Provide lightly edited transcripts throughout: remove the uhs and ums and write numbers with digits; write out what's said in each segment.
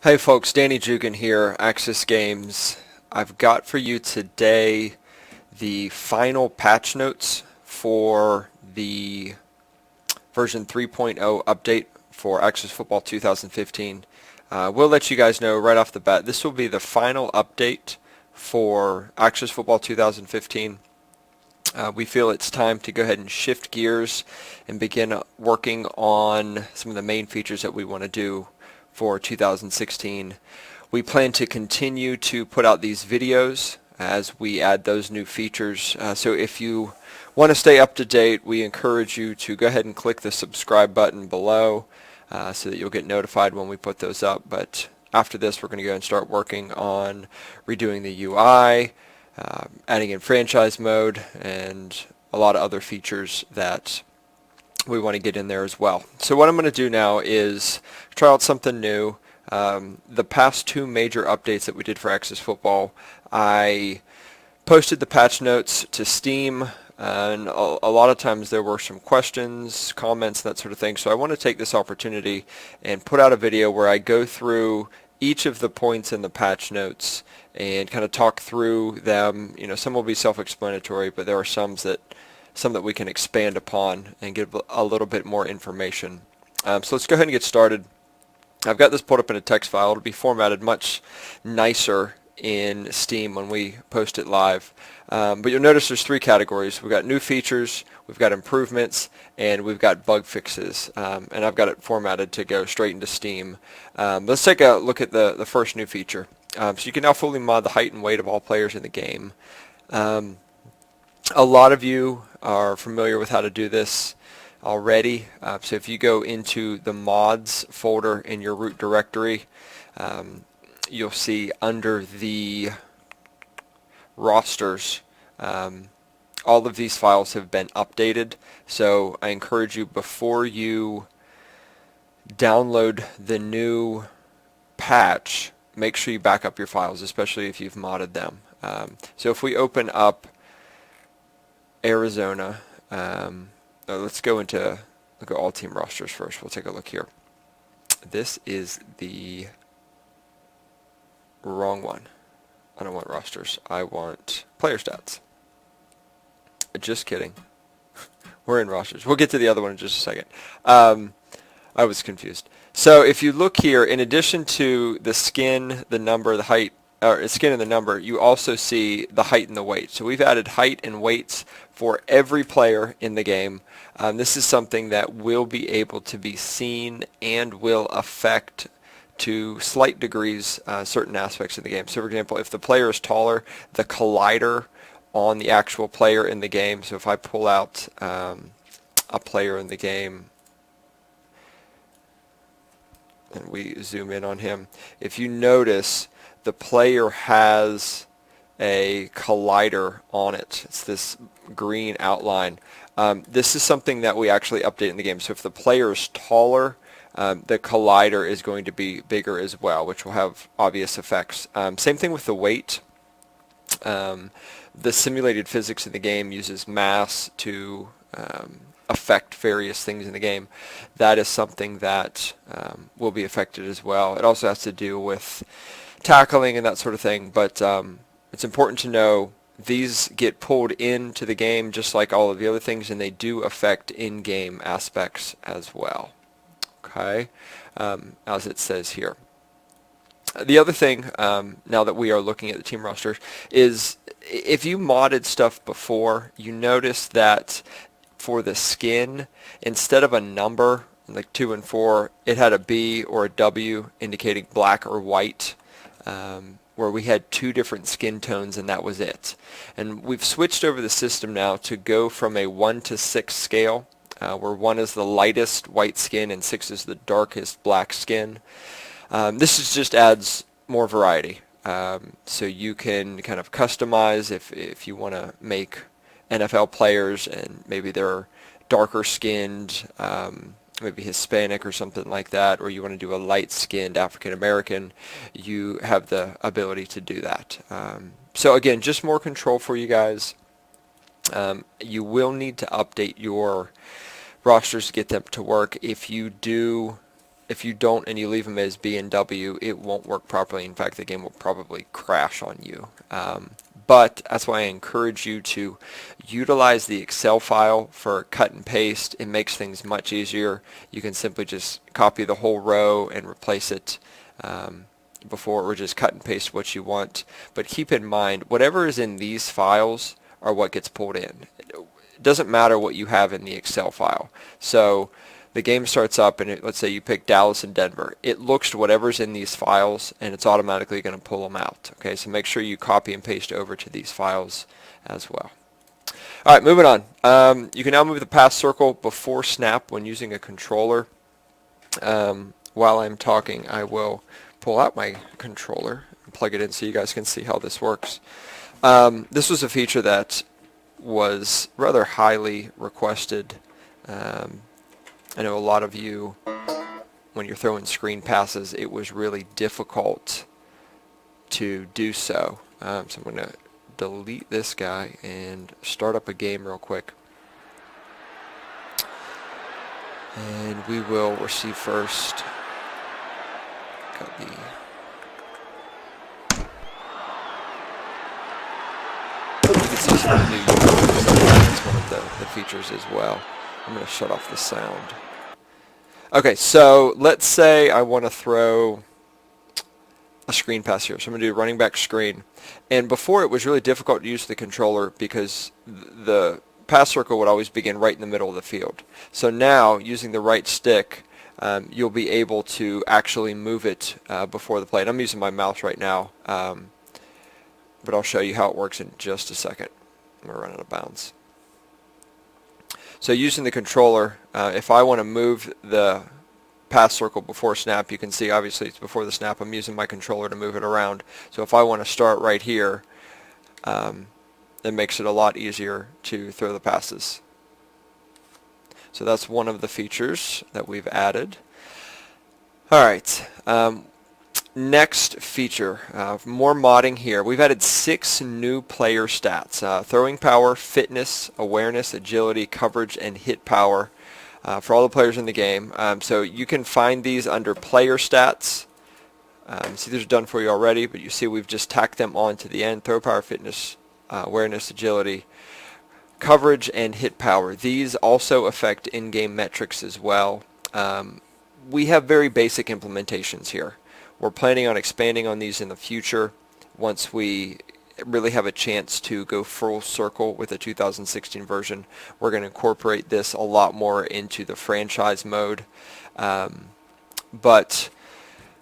Hey folks, Danny Jugan here, Axis Games. I've got for you today the final patch notes for the version 3.0 update for Axis Football 2015. We'll let you guys know right off the bat, this will be the final update for Axis Football 2015. We feel it's time to go ahead and shift gears and begin working on some of the main features that we want to do for 2016. We plan to continue to put out these videos as we add those new features. So if you want to stay up to date, we encourage you to go ahead and click the subscribe button below so that you'll get notified when we put those up. But after this, we're going to go and start working on redoing the UI, adding in franchise mode, and a lot of other features that we want to get in there as well. So what I'm going to do now is try out something new. The past two major updates that we did for Axis Football, I posted the patch notes to Steam, and a lot of times there were some questions, comments, that sort of thing. So I want to take this opportunity and put out a video where I go through each of the points in the patch notes and kind of talk through them. You know, some will be self-explanatory, but there are some that we can expand upon and give a little bit more information. So let's go ahead and get started. I've got this pulled up in a text file. It'll be formatted much nicer in Steam when we post it live. But you'll notice there's three categories. We've got new features, we've got improvements, and we've got bug fixes. And I've got it formatted to go straight into Steam. Let's take a look at the first new feature. So you can now fully mod the height and weight of all players in the game. A lot of you are familiar with how to do this already. So if you go into the mods folder in your root directory, you'll see under the rosters, all of these files have been updated. So I encourage you, before you download the new patch, make sure you back up your files, especially if you've modded them. So if we open up Arizona, let's go into look at all team rosters first. We'll take a look here. This is the wrong one. I don't want rosters. I want player stats. Just kidding. We're in rosters. We'll get to the other one in just a second. I was confused. So if you look here, in addition to the skin, the number, the height, or skin and the number, you also see the height and the weight. So we've added height and weights for every player in the game. This is something that will be able to be seen and will affect to slight degrees certain aspects of the game. So for example, if the player is taller, the collider on the actual player in the game, so if I pull out a player in the game and we zoom in on him, if you notice, the player has a collider on it. It's this green outline. This is something that we actually update in the game. So if the player is taller, the collider is going to be bigger as well, which will have obvious effects. Same thing with the weight. The simulated physics in the game uses mass to affect various things in the game. That is something that will be affected as well. It also has to do with tackling and that sort of thing, but it's important to know these get pulled into the game just like all of the other things, and they do affect in-game aspects as well. Okay, as it says here. The other thing, now that we are looking at the team roster, is if you modded stuff before, you notice that for the skin, instead of a number like 2 and 4, it had a B or a W indicating black or white, where we had two different skin tones and that was it. And we've switched over the system now to go from a 1 to 6 scale, where 1 is the lightest white skin and 6 is the darkest black skin. This just adds more variety. So you can kind of customize if you want to make NFL players and maybe they're darker skinned, maybe Hispanic or something like that, or you want to do a light-skinned African American, you have the ability to do that. So again, just more control for you guys. You will need to update your rosters to get them to work. If you do if you don't and you leave them as B and W, it won't work properly. In fact, the game will probably crash on you. But that's why I encourage you to utilize the Excel file for cut and paste. It makes things much easier. You can simply just copy the whole row and replace it before, or just cut and paste what you want. But keep in mind, whatever is in these files are what gets pulled in. It doesn't matter what you have in the Excel file. So the game starts up and let's say you pick Dallas and Denver. It looks to whatever's in these files and it's automatically going to pull them out. Okay, so make sure you copy and paste over to these files as well. All right, moving on. You can now move the pass circle before snap when using a controller. While I'm talking, I will pull out my controller and plug it in so you guys can see how this works. This was a feature that was rather highly requested. I know a lot of you, when you're throwing screen passes, it was really difficult to do so. So I'm going to delete this guy and start up a game real quick. And we will receive first. Got the... You can see some new units. That's one of the features as well. I'm going to shut off the sound. Okay, so let's say I want to throw a screen pass here. So I'm going to do running back screen. And before it was really difficult to use the controller because the pass circle would always begin right in the middle of the field. So now, using the right stick, you'll be able to actually move it before the play. And I'm using my mouse right now, but I'll show you how it works in just a second. I'm going to run out of bounds. So using the controller, if I want to move the pass circle before snap, you can see obviously it's before the snap. I'm using my controller to move it around. So if I want to start right here, it makes it a lot easier to throw the passes. So that's one of the features that we've added. All right. Next feature, more modding here. We've added 6 new player stats. Throwing power, fitness, awareness, agility, coverage, and hit power for all the players in the game. So you can find these under player stats. See, these are done for you already, but you see we've just tacked them on to the end. Throw power, fitness, awareness, agility, coverage, and hit power. These also affect in-game metrics as well. We have very basic implementations here. We're planning on expanding on these in the future once we really have a chance to go full circle with the 2016 version. We're going to incorporate this a lot more into the franchise mode. But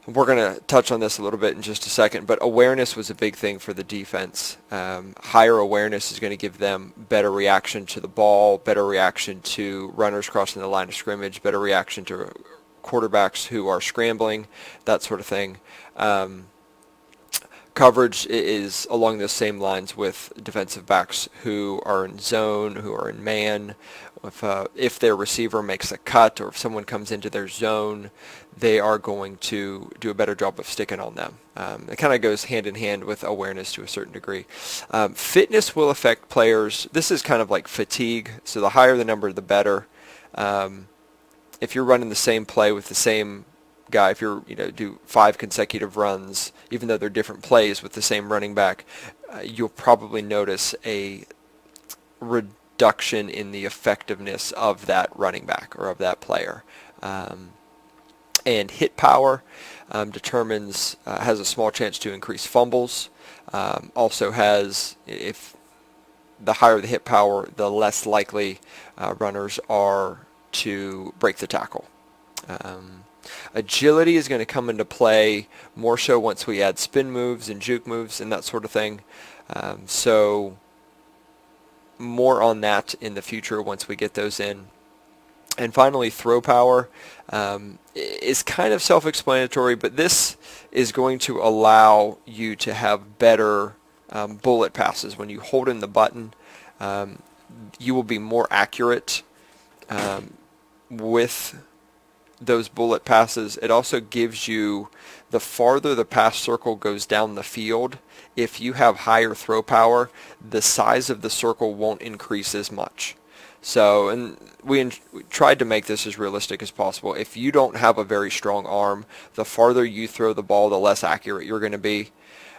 we're going to touch on this a little bit in just a second. But awareness was a big thing for the defense. Higher awareness is going to give them better reaction to the ball, better reaction to runners crossing the line of scrimmage, better reaction to quarterbacks who are scrambling, that sort of thing. Coverage is along those same lines with defensive backs who are in zone, who are in man. If their receiver makes a cut or if someone comes into their zone, they are going to do a better job of sticking on them. It kind of goes hand in hand with awareness to a certain degree. Fitness will affect players. This is kind of like fatigue, so the higher the number, the better. If you're running the same play with the same guy, if you're do 5 consecutive runs, even though they're different plays with the same running back, you'll probably notice a reduction in the effectiveness of that running back or of that player. And hit power determines has a small chance to increase fumbles. Also has, if the higher the hit power, the less likely runners are to break the tackle. Agility is going to come into play more so once we add spin moves and juke moves and that sort of thing. So more on that in the future once we get those in. And finally, throw power is kind of self-explanatory, but this is going to allow you to have better bullet passes. When you hold in the button, you will be more accurate with those bullet passes. It also gives you, the farther the pass circle goes down the field, if you have higher throw power, the size of the circle won't increase as much. So, and we tried to make this as realistic as possible. If you don't have a very strong arm, the farther you throw the ball, the less accurate you're going to be.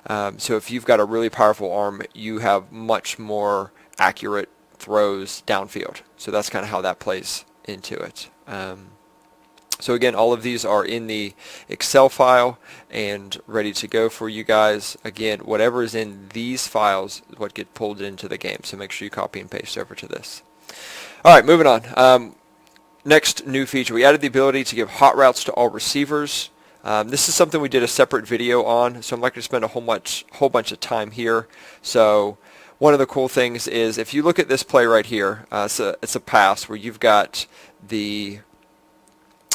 So if you've got a really powerful arm, you have much more accurate throws downfield. So that's kind of how that plays into it. So again, all of these are in the Excel file and ready to go for you guys. Again, whatever is in these files is what get pulled into the game. So make sure you copy and paste over to this. All right, moving on. Next new feature, we added the ability to give hot routes to all receivers. This is something we did a separate video on, so I'm not going to spend a whole bunch of time here. So one of the cool things is if you look at this play right here, it's a pass where you've got the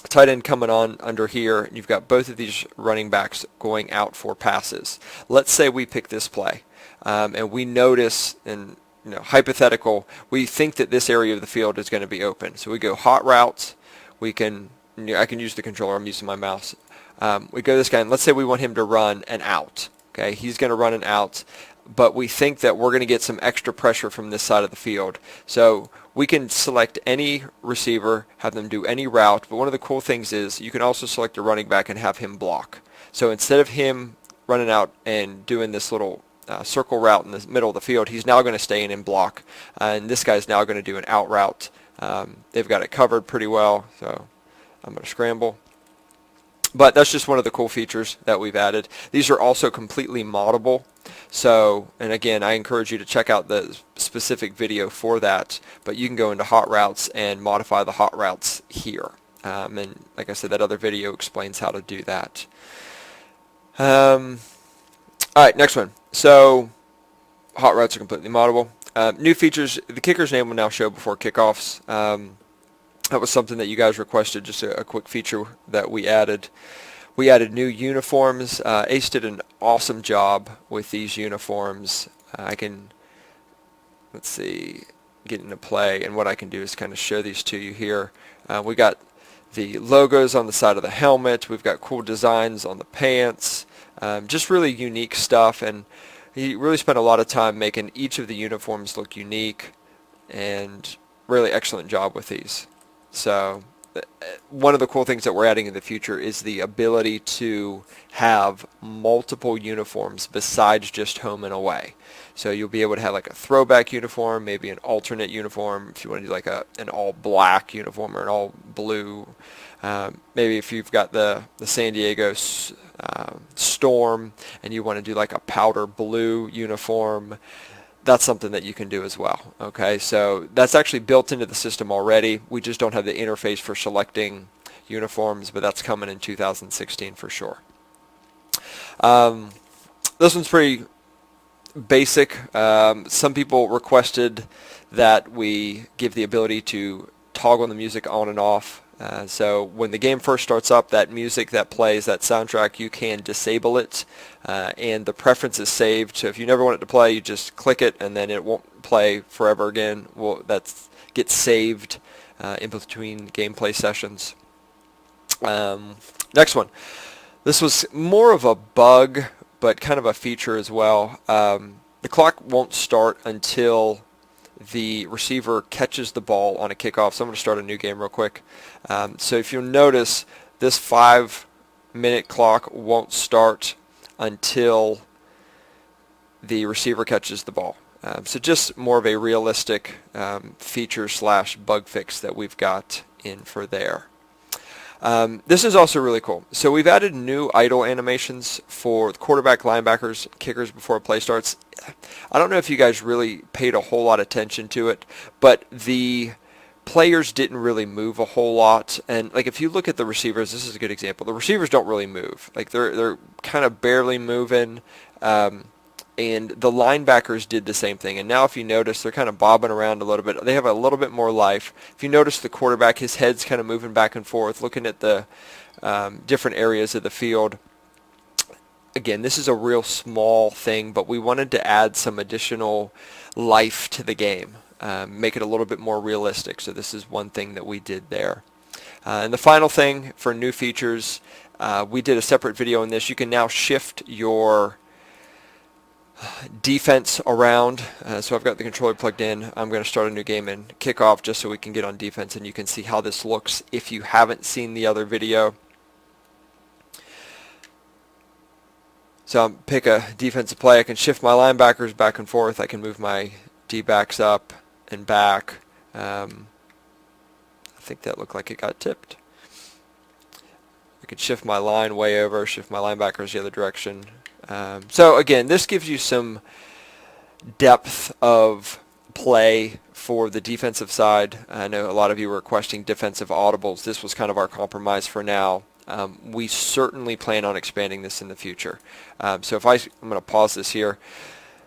tight end coming on under here, and you've got both of these running backs going out for passes. Let's say we pick this play, and we notice, and hypothetical, we think that this area of the field is going to be open. So we go hot routes. I can use the controller. I'm using my mouse. We go this guy, and let's say we want him to run an out. Okay, he's going to run an out, but we think that we're going to get some extra pressure from this side of the field. So we can select any receiver, have them do any route, but one of the cool things is you can also select a running back and have him block. So instead of him running out and doing this little circle route in the middle of the field, he's now going to stay in and block, and this guy's now going to do an out route. They've got it covered pretty well, so I'm going to scramble. But that's just one of the cool features that we've added. These are also completely moddable. So, and again, I encourage you to check out the specific video for that. But you can go into hot routes and modify the hot routes here. And like I said, that other video explains how to do that. All right, next one. So, hot routes are completely moddable. New features, the kicker's name will now show before kickoffs. That was something that you guys requested, just a quick feature that we added. We added new uniforms. Ace did an awesome job with these uniforms. Let's see, get into play, and what I can do is kind of show these to you here. We got the logos on the side of the helmet. We've got cool designs on the pants. Just really unique stuff, and he really spent a lot of time making each of the uniforms look unique, and really excellent job with these. So one of the cool things that we're adding in the future is the ability to have multiple uniforms besides just home and away. So you'll be able to have like a throwback uniform, maybe an alternate uniform if you want to do like an all black uniform or an all blue. Maybe if you've got the San Diego Storm and you want to do like a powder blue uniform, that's something that you can do as well. Okay, so that's actually built into the system already. We just don't have the interface for selecting uniforms, but that's coming in 2016 for sure. This one's pretty basic. Some people requested that we give the ability to toggle the music on and off. So when the game first starts up, that music that plays, that soundtrack, you can disable it, and the preference is saved. So if you never want it to play, you just click it, and then it won't play forever again. Well, that gets saved in between gameplay sessions. Next one. This was more of a bug, but kind of a feature as well. The clock won't start until the receiver catches the ball on a kickoff. So I'm going to start a new game real quick. So if you'll notice, this 5-minute clock won't start until the receiver catches the ball. So just more of a realistic feature / bug fix that we've got in for there. This is also really cool. So we've added new idle animations for quarterback, linebackers, kickers before a play starts. I don't know if you guys really paid a whole lot of attention to it, but the players didn't really move a whole lot. And like if you look at the receivers, this is a good example. The receivers don't really move. Like they're kind of barely moving. And the linebackers did the same thing. And now if you notice, they're kind of bobbing around a little bit. They have a little bit more life. If you notice the quarterback, his head's kind of moving back and forth, looking at the different areas of the field. Again, this is a real small thing, but we wanted to add some additional life to the game, make it a little bit more realistic. So this is one thing that we did there. And the final thing for new features, we did a separate video on this. You can now shift your defense around. So I've got the controller plugged in. I'm going to start a new game and kick off just so we can get on defense and you can see how this looks if you haven't seen the other video. So I'll pick a defensive play. I can shift my linebackers back and forth. I can move my D-backs up and back. I think that looked like it got tipped. I could shift my line way over, shift my linebackers the other direction. So again, this gives you some depth of play for the defensive side. I know a lot of you were requesting defensive audibles. This was kind of our compromise for now. We certainly plan on expanding this in the future. So I'm going to pause this here.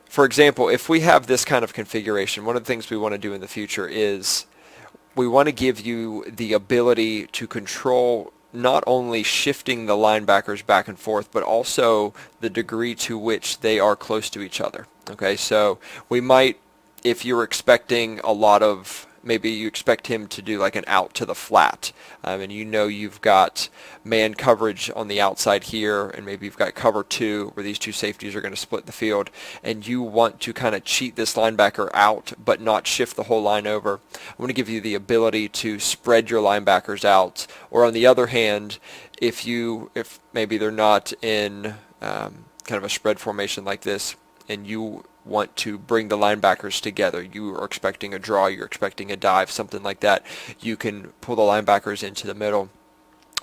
For example, if we have this kind of configuration, one of the things we want to do in the future is we want to give you the ability to control not only shifting the linebackers back and forth, but also the degree to which they are close to each other. Okay, so we might, if you're expecting a lot of, maybe you expect him to do like an out to the flat, and you know you've got man coverage on the outside here, and maybe you've got cover two where these two safeties are going to split the field, and you want to kind of cheat this linebacker out but not shift the whole line over. I want to give you the ability to spread your linebackers out, or on the other hand, if maybe they're not in kind of a spread formation like this, and you want to bring the linebackers together. You are expecting a draw, you're expecting a dive, something like that. You can pull the linebackers into the middle.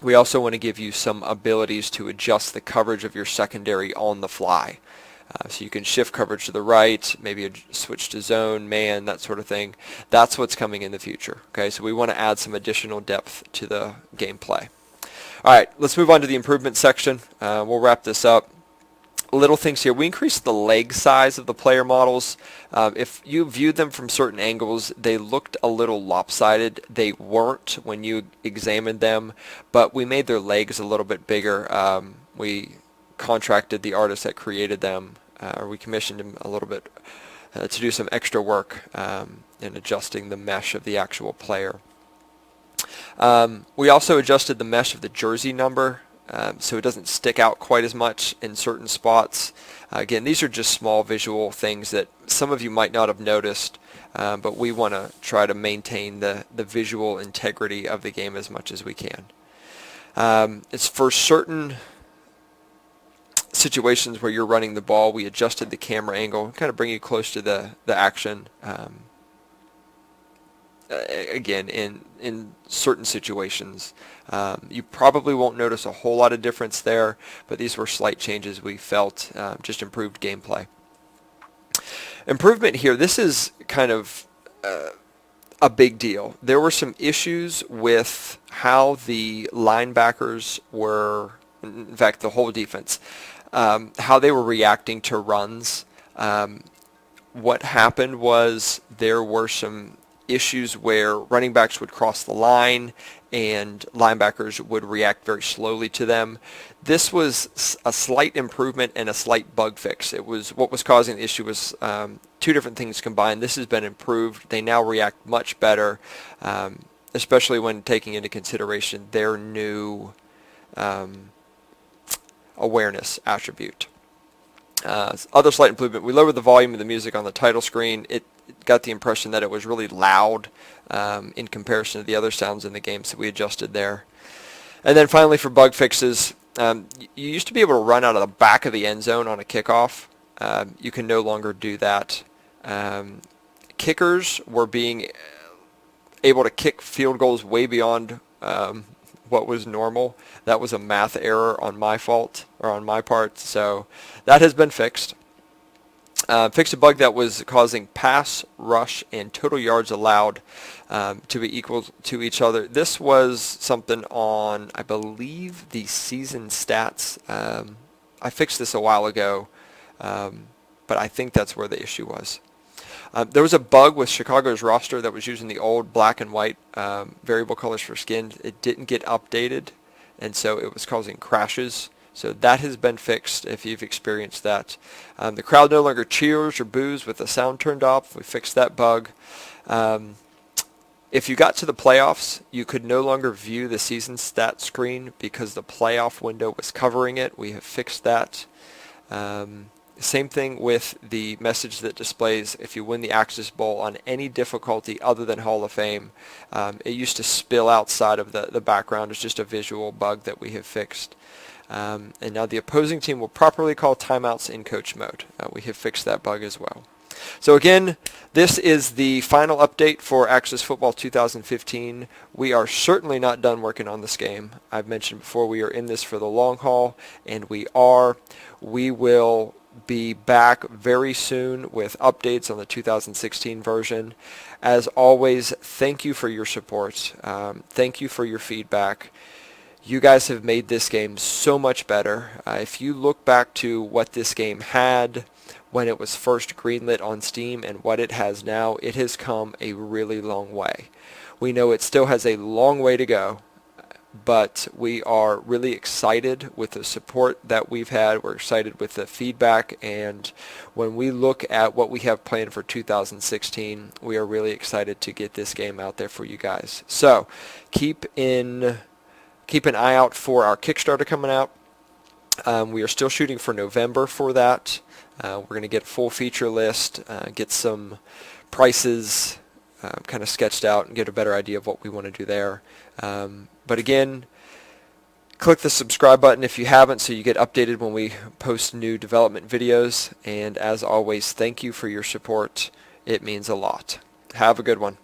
We also want to give you some abilities to adjust the coverage of your secondary on the fly. So you can shift coverage to the right, maybe switch to zone, man, that sort of thing. That's what's coming in the future. Okay, so we want to add some additional depth to the gameplay. All right, let's move on to the improvement section. We'll wrap this up. Little things here. We increased the leg size of the player models. If you viewed them from certain angles, they looked a little lopsided. They weren't when you examined them, but we made their legs a little bit bigger. We contracted the artist that created them, or we commissioned him a little bit to do some extra work in adjusting the mesh of the actual player. We also adjusted the mesh of the jersey number. So it doesn't stick out quite as much in certain spots. Again, these are just small visual things that some of you might not have noticed, but we want to try to maintain the visual integrity of the game as much as we can. It's for certain situations where you're running the ball, we adjusted the camera angle, kind of bring you close to the action. Again, in certain situations. You probably won't notice a whole lot of difference there, but these were slight changes we felt just improved gameplay. Improvement here, this is kind of a big deal. There were some issues with how the linebackers were, in fact the whole defense, how they were reacting to runs. What happened was there were some issues where running backs would cross the line and linebackers would react very slowly to them. This was a slight improvement and a slight bug fix. It was what was causing the issue was two different things combined. This has been improved. They now react much better, especially when taking into consideration their new awareness attribute. Other slight improvement, we lowered the volume of the music on the title screen. It got the impression that it was really loud in comparison to the other sounds in the game, so we adjusted there. And then finally for bug fixes, you used to be able to run out of the back of the end zone on a kickoff. You can no longer do that. Kickers were being able to kick field goals way beyond what was normal. That was a math error on my fault, or on my part, so that has been fixed. Fixed a bug that was causing pass, rush, and total yards allowed to be equal to each other. This was something on, I believe, the season stats. I fixed this a while ago, but I think that's where the issue was. There was a bug with Chicago's roster that was using the old black and white variable colors for skins. It didn't get updated, and so it was causing crashes. So that has been fixed if you've experienced that. The crowd no longer cheers or boos with the sound turned off. We fixed that bug. If you got to the playoffs, you could no longer view the season stat screen because the playoff window was covering it. We have fixed that. Same thing with the message that displays if you win the Axis Bowl on any difficulty other than Hall of Fame. It used to spill outside of the background. It's just a visual bug that we have fixed. And now the opposing team will properly call timeouts in coach mode. We have fixed that bug as well. So again, this is the final update for Axis Football 2015. We are certainly not done working on this game. I've mentioned before we are in this for the long haul, and we are. We will be back very soon with updates on the 2016 version. As always, thank you for your support. Thank you for your feedback. You guys have made this game so much better. If you look back to what this game had when it was first greenlit on Steam and what it has now, it has come a really long way. We know it still has a long way to go, but we are really excited with the support that we've had. We're excited with the feedback, and when we look at what we have planned for 2016, we are really excited to get this game out there for you guys. So keep an eye out for our Kickstarter coming out. We are still shooting for November for that. We're going to get a full feature list, get some prices kind of sketched out, and get a better idea of what we want to do there. But again, click the subscribe button if you haven't so you get updated when we post new development videos. And as always, thank you for your support. It means a lot. Have a good one.